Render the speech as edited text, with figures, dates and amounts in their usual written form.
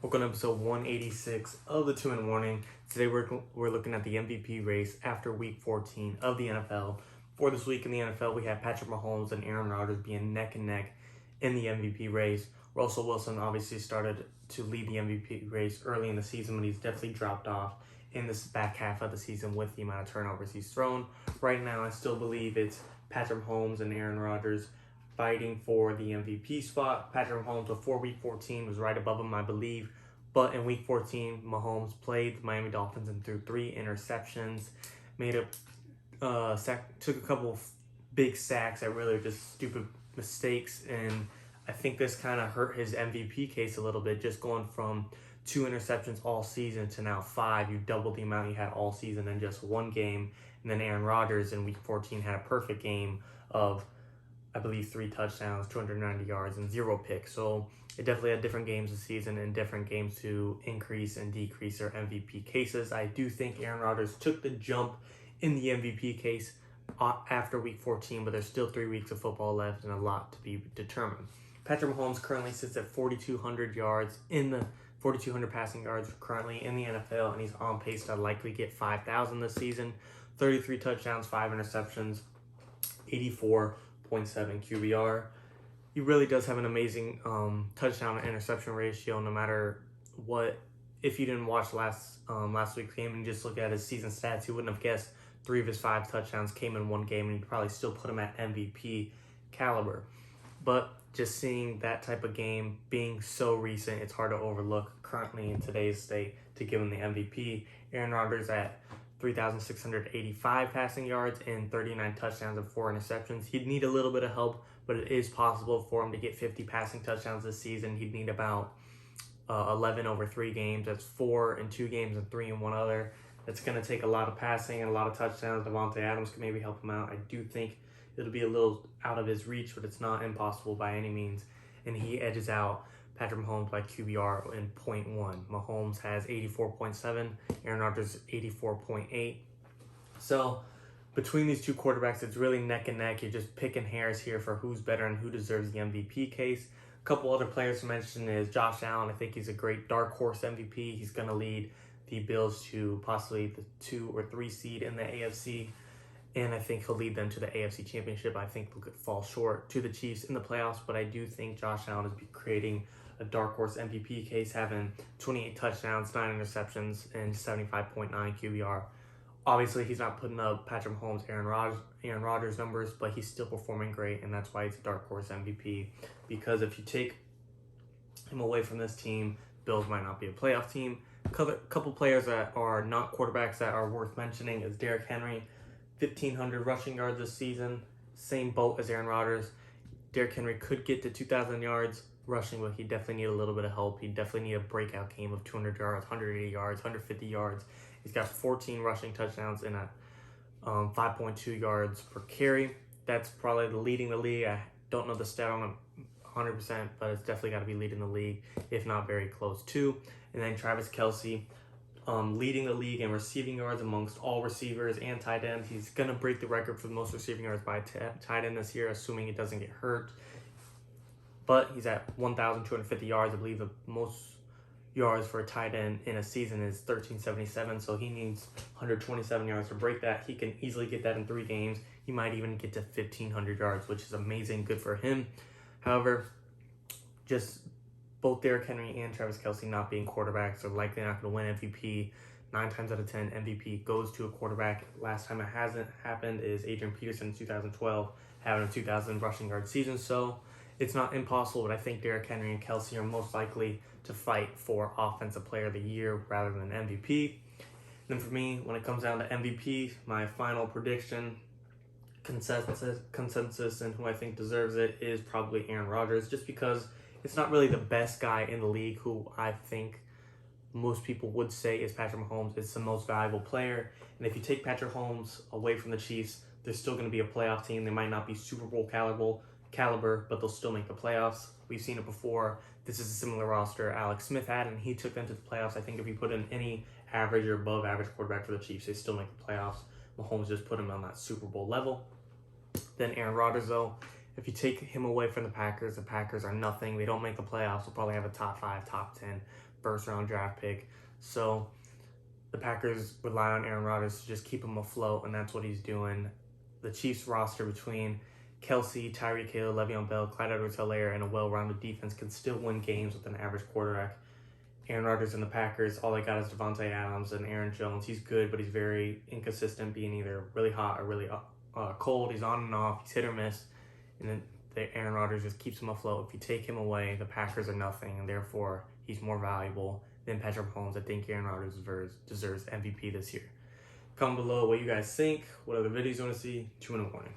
Welcome to episode 186 of the 2 in Warning. Today we're looking at the MVP race after week 14 of the NFL. For this week in the NFL, we have Patrick Mahomes and Aaron Rodgers being neck and neck in the MVP race. Russell Wilson obviously started to lead the MVP race early in the season, but he's definitely dropped off in this back half of the season with the amount of turnovers he's thrown. Right now, I still believe it's Patrick Mahomes and Aaron Rodgers fighting for the MVP spot. Patrick Mahomes before week 14 was right above him, I believe. But in week 14, Mahomes played the Miami Dolphins and threw 3 interceptions, took a couple of big sacks that really are just stupid mistakes. And I think this kind of hurt his MVP case a little bit, just going from 2 interceptions all season to now 5. You doubled the amount you had all season in just one game. And then Aaron Rodgers in week 14 had a perfect game of, I believe, 3 touchdowns, 290 yards, and 0 picks. So it definitely had different games this season and different games to increase and decrease their MVP cases. I do think Aaron Rodgers took the jump in the MVP case after week 14, but there's still 3 weeks of football left and a lot to be determined. Patrick Mahomes currently sits at 4,200 yards in the 4,200 passing yards currently in the NFL, and he's on pace to likely get 5,000 this season. 33 touchdowns, 5 interceptions, 84.7 QBR. He really does have an amazing touchdown to interception ratio. No matter what, if you didn't watch last week's game and just look at his season stats, you wouldn't have guessed 3 of his 5 touchdowns came in one game, and you'd probably still put him at MVP caliber. But just seeing that type of game being so recent, it's hard to overlook currently in today's state to give him the MVP. Aaron Rodgers at 3,685 passing yards and 39 touchdowns and 4 interceptions. He'd need a little bit of help, but it is possible for him to get 50 passing touchdowns this season. He'd need about 11 over 3 games. That's 4 in 2 games and 3 in 1 other. That's going to take a lot of passing and a lot of touchdowns. Devontae Adams can maybe help him out. I do think it'll be a little out of his reach, but it's not impossible by any means. And he edges out Patrick Mahomes by QBR in 0.1. Mahomes has 84.7, Aaron Rodgers 84.8. So between these two quarterbacks, it's really neck and neck. You're just picking hairs here for who's better and who deserves the MVP case. A couple other players to mention is Josh Allen. I think he's a great dark horse MVP. He's going to lead the Bills to possibly the 2 or 3 seed in the AFC. And I think he'll lead them to the AFC Championship. I think they'll fall short to the Chiefs in the playoffs, but I do think Josh Allen is creating a dark horse MVP case, having 28 touchdowns, 9 interceptions, and 75.9 QBR. Obviously, he's not putting up Patrick Mahomes, Aaron Rodgers numbers, but he's still performing great, and that's why he's a dark horse MVP. Because if you take him away from this team, Bills might not be a playoff team. A couple players that are not quarterbacks that are worth mentioning is Derrick Henry, 1,500 rushing yards this season, same boat as Aaron Rodgers. Derrick Henry could get to 2,000 yards rushing, but he definitely need a little bit of help. He definitely need a breakout game of 200 yards, 180 yards, 150 yards. He's got 14 rushing touchdowns and a 5.2 yards per carry. That's probably leading the league. I don't know the stat on it 100%, but it's definitely got to be leading the league, if not very close to. And then Travis Kelce, leading the league in receiving yards amongst all receivers and tight ends. He's going to break the record for the most receiving yards by tight end this year, assuming he doesn't get hurt. But he's at 1,250 yards. I believe the most yards for a tight end in a season is 1,377, so he needs 127 yards to break that. He can easily get that in 3 games. He might even get to 1,500 yards, which is amazing, good for him. However, just both Derrick Henry and Travis Kelce not being quarterbacks are likely not going to win MVP. 9 times out of 10, MVP goes to a quarterback. Last time it hasn't happened is Adrian Peterson in 2012, having a 2,000 rushing yard season. So it's not impossible, but I think Derrick Henry and Kelce are most likely to fight for Offensive Player of the Year rather than MVP. Then for me, when it comes down to MVP, my final prediction, consensus, and who I think deserves it is probably Aaron Rodgers, just because it's not really the best guy in the league who I think most people would say is Patrick Mahomes. It's the most valuable player. And if you take Patrick Mahomes away from the Chiefs, they're still going to be a playoff team. They might not be Super Bowl caliber, but they'll still make the playoffs. We've seen it before. This is a similar roster Alex Smith had, and he took them to the playoffs. I think if you put in any average or above average quarterback for the Chiefs, they still make the playoffs. Mahomes just put him on that Super Bowl level. Then Aaron Rodgers, though, if you take him away from the Packers are nothing. They don't make the playoffs. They'll probably have a top 5, top 10. first-round draft pick. So the Packers rely on Aaron Rodgers to just keep him afloat, and that's what he's doing. The Chiefs roster between Kelce, Tyreek Hill, Le'Veon Bell, Clyde Edwards-Helaire, and a well-rounded defense can still win games with an average quarterback. Aaron Rodgers and the Packers, all they got is Devontae Adams and Aaron Jones. He's good, but he's very inconsistent, being either really hot or really cold. He's on and off. He's hit or miss. And then Aaron Rodgers just keeps him afloat. If you take him away, the Packers are nothing, and therefore he's more valuable than Patrick Holmes. I think Aaron Rodgers deserves MVP this year. Comment below what you guys think, what other videos you want to see. 2 in the morning.